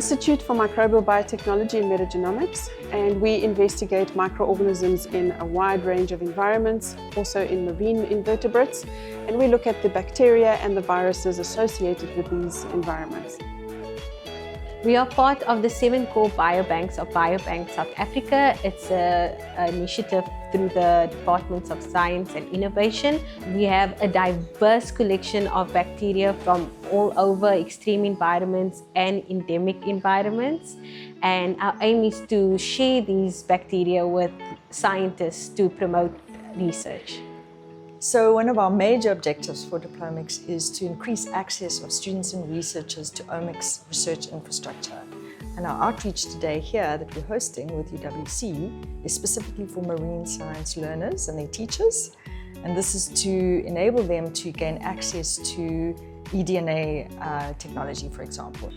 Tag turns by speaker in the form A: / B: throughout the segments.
A: Institute for Microbial Biotechnology and Metagenomics, and we investigate microorganisms in a wide range of environments, also in marine invertebrates, and we look at the bacteria and the viruses associated with these environments.
B: We are part of the 7 core biobanks of BioBanks South Africa. It's an initiative through the Departments of Science and Innovation. We have a diverse collection of bacteria from all over extreme environments and endemic environments. And our aim is to share these bacteria with scientists to promote research.
C: So one of our major objectives for DIPLOMICS is to increase access of students and researchers to omics research infrastructure. And our outreach today here that we're hosting with UWC is specifically for marine science learners and their teachers. And this is to enable them to gain access to eDNA technology, for example.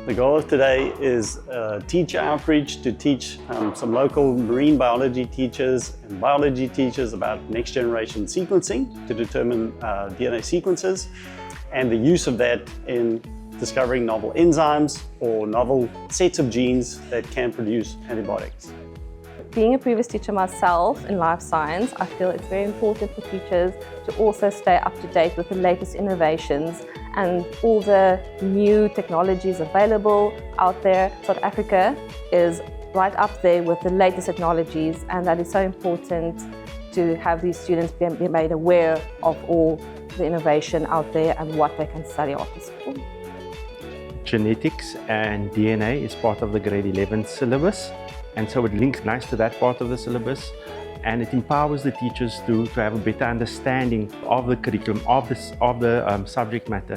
D: The goal of today is teacher outreach to teach some local marine biology teachers and biology teachers about next generation sequencing to determine DNA sequences and the use of that in discovering novel enzymes or novel sets of genes that can produce antibiotics.
E: Being a previous teacher myself in life science, I feel it's very important for teachers to also stay up to date with the latest innovations and all the new technologies available out there. South Africa is right up there with the latest technologies, and that is so important to have these students be made aware of all the innovation out there and what they can study after school.
F: Genetics and DNA is part of the grade 11 syllabus, and so it links nice to that part of the syllabus, and it empowers the teachers to have a better understanding of the curriculum, of the subject matter.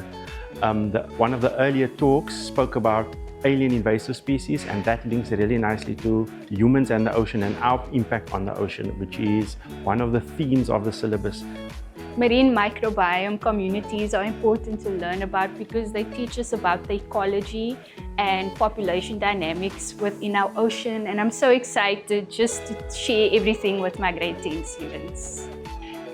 F: One of the earlier talks spoke about alien invasive species, and that links really nicely to humans and the ocean and our impact on the ocean, which is one of the themes of the syllabus.
G: Marine microbiome communities are important to learn about because they teach us about the ecology and population dynamics within our ocean, and I'm so excited just to share everything with my grade 10 students.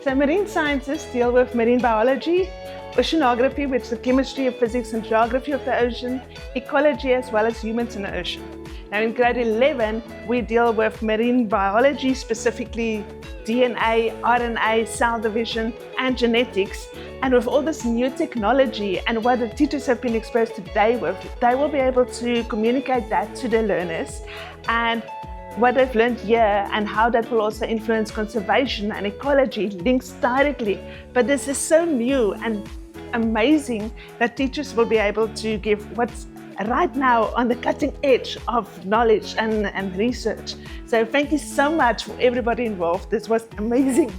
H: So marine scientists deal with marine biology, oceanography, which is the chemistry of physics and geography of the ocean, ecology as well as humans in the ocean. Now in grade 11, we deal with marine biology, specifically DNA, RNA, cell division, and genetics. And with all this new technology and what the teachers have been exposed today with, they will be able to communicate that to their learners and what they've learned here and how that will also influence conservation and ecology links directly. But this is so new and amazing that teachers will be able to give what's right now on the cutting edge of knowledge and research. So thank you so much for everybody involved. This was amazing.